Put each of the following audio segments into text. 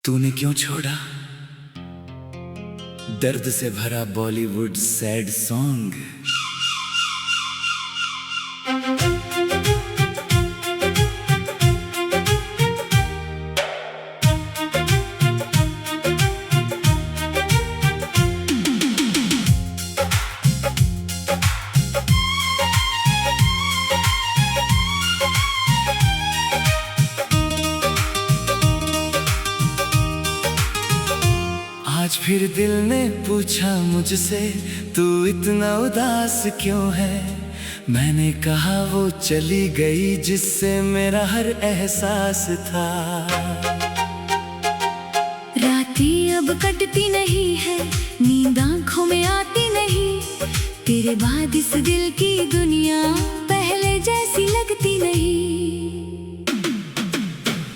तूने क्यों छोड़ा दर्द से भरा बॉलीवुड सैड सॉन्ग। आज फिर दिल ने पूछा मुझसे तू इतना उदास क्यों है। मैंने कहा वो चली गई जिससे मेरा हर एहसास था। रातें अब कटती नहीं है, नींद आंखों में आती नहीं। तेरे बाद इस दिल की दुनिया पहले जैसी लगती नहीं।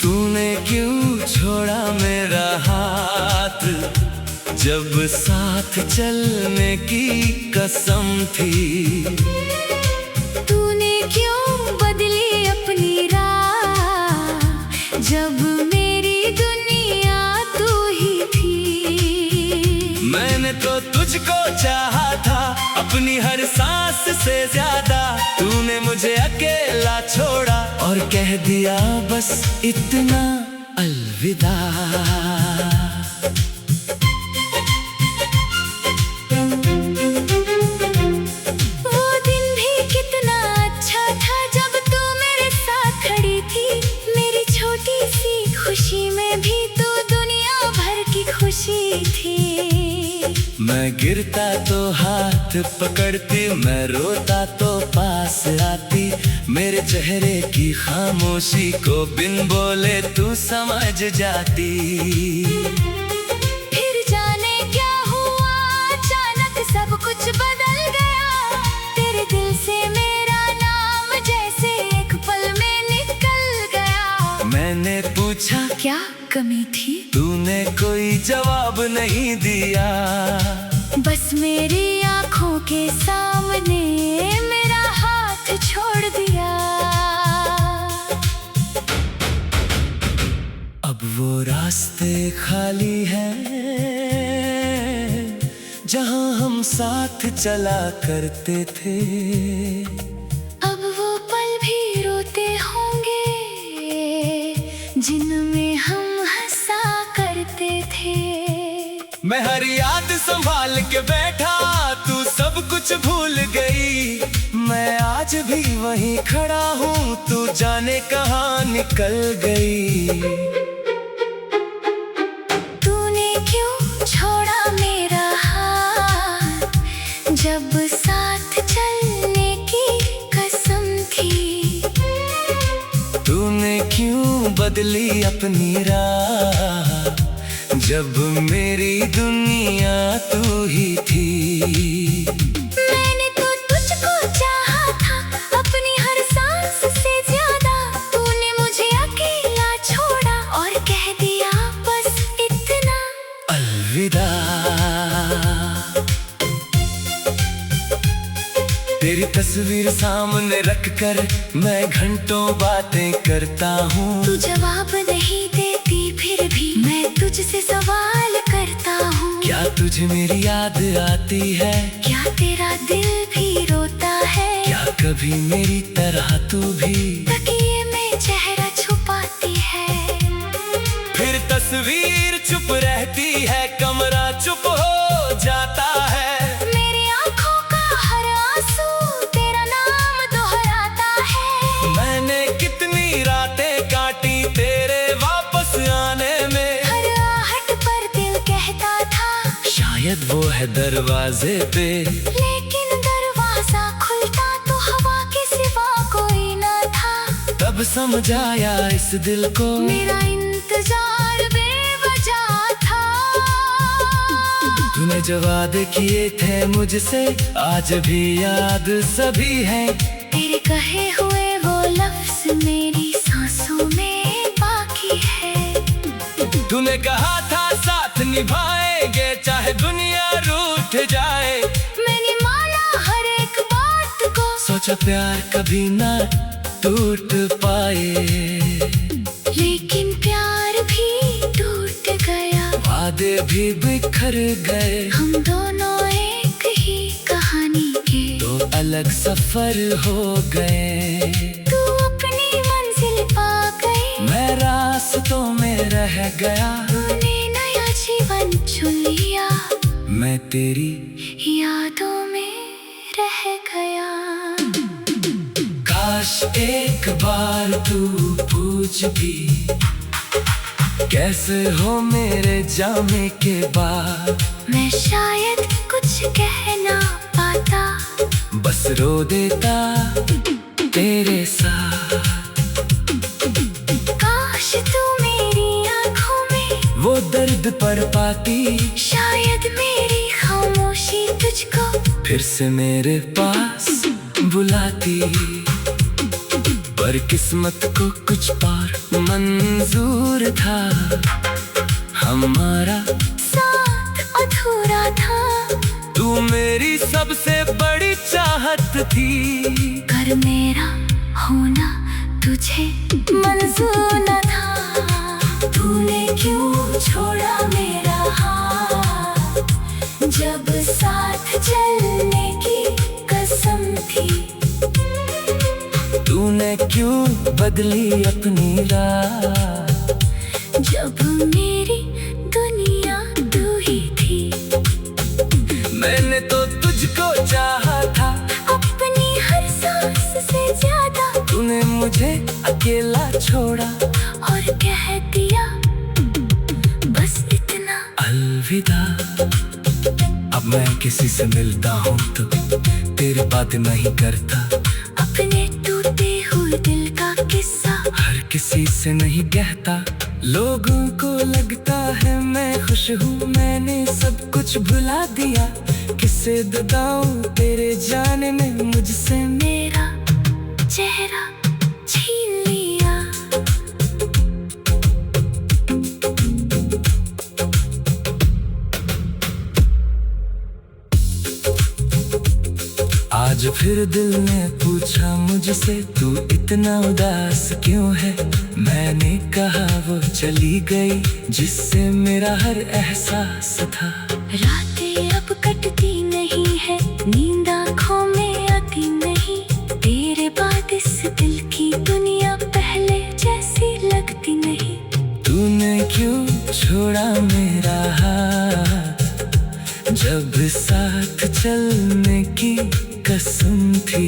तूने क्यों छोड़ा मेरा हाथ जब साथ चलने की कसम थी। तूने क्यों बदली अपनी राह जब मेरी दुनिया तू ही थी। मैंने तो तुझको चाहा था अपनी हर सांस से ज्यादा। तूने मुझे अकेला छोड़ा और कह दिया बस इतना अलविदा। खुशी में भी तू दुनिया भर की खुशी थी। मैं गिरता तो हाथ पकड़ती, मैं रोता तो पास आती। मेरे चेहरे की खामोशी को बिन बोले तू समझ जाती। फिर जाने क्या हुआ, अचानक सब कुछ बदल गया। तेरे दिल से मेरा नाम जैसे एक पल में निकल गया। मैंने पूछा क्या कमी थी, तूने कोई जवाब नहीं दिया। बस मेरी आंखों के सामने मेरा हाथ छोड़ दिया। अब वो रास्ते खाली हैं जहां हम साथ चला करते थे। अब वो पल भी रोते होंगे जिनमें हम हंसा करते थे। मैं हर याद संभाल के बैठा, तू सब कुछ भूल गई। मैं आज भी वहीं खड़ा हूँ, तू जाने कहाँ निकल गई। तूने क्यों छोड़ा मेरा हाथ जब साथ चलने की कसम थी। तूने क्यों बदली अपनी राह जब मेरी दुनिया तू ही थी। मैंने तो तुझको चाहा था अपनी हर सांस से ज्यादा। तूने मुझे अकेला छोड़ा और कह दिया बस इतना अलविदा। तेरी तस्वीर सामने रखकर मैं घंटों बातें करता हूँ। तू जवाब नहीं देती फिर भी मैं तुझसे सवाल करता हूँ। क्या तुझे मेरी याद आती है, क्या तेरा दिल भी रोता है। क्या कभी मेरी तरह तू भी तकिए में चेहरा छुपाती है। फिर तस्वीर चुप रहती है, कमरा चुप हो जाता है। मेरी आंखों का हर आंसू तेरा नाम दोहराता है। मैंने कितनी रातें काटी तेरे वापस आने में। हर आहट पर दिल कहता था शायद वो है दरवाजे पे, लेकिन दरवाजा खुलता तो हवा के सिवा कोई न था। तब समझ आया इस दिल को मेरा इंतजार बेवजह था। तूने जो वादे किए थे मुझसे आज भी याद सभी हैं। तेरे कहे हुए वो लफ्ज मेरी सांसों में बाकी है। तूने कहा था साथ निभाएंगे चाहे दुनिया रूठ जाए। मैंने माना हर एक बात को, सोचा प्यार कभी ना टूट पाए। लेकिन प्यार भी टूट वादे भी बिखर गए। हम दोनों एक ही कहानी के दो अलग सफर हो गए। तू अपनी मंजिल पा गई, मैं रास्तों में रह गया। तूने नया जीवन चुन लिया, मैं तेरी यादों में रह गया। काश एक बार तू पूछ भी कैसे हो मेरे जाने के बाद। मैं शायद कुछ कह ना पाता, बस रो देता तेरे साथ। काश तू मेरी आंखों में वो दर्द पढ़ पाती, शायद मेरी खामोशी तुझको फिर से मेरे पास बुलाती। पर किस्मत को कुछ और मंजूर था, हमारा साथ अधूरा था। तू मेरी सबसे बड़ी चाहत थी, पर मेरा होना तुझे मंजूर न था। तूने क्यों छोड़ा मेरा हाथ, जब साथ चलने की कसम थी। तूने क्यों बदली अपनी राह, जब मेरी दुनिया तू ही थी। मैंने तो तुझको चाहा था, अपनी हर सांस से ज्यादा। तूने मुझे अकेला छोड़ा और कह दिया बस इतना, अलविदा। अब मैं किसी से मिलता हूँ तो तेरी बात नहीं करता। अपने टूटे हुए दिल का किस्सा हर किसी से नहीं कहता। लोगों को लगता है मैं खुश हूँ, मैंने सब कुछ भुला दिया। किसे बताऊं तेरे जाने ने मुझसे मेरा चेहरा छीन लिया। आज फिर दिल ने पूछा मुझसे तू इतना उदास क्यों है। मैंने कहा वो चली गई जिससे मेरा हर एहसास था। रातें अब कटती नहीं है, नींद आँखों में आती नहीं। तेरे बाद इस दिल की दुनिया पहले जैसी लगती नहीं। तूने क्यों छोड़ा मेरा हाथ, जब साथ चलने की कसम थी।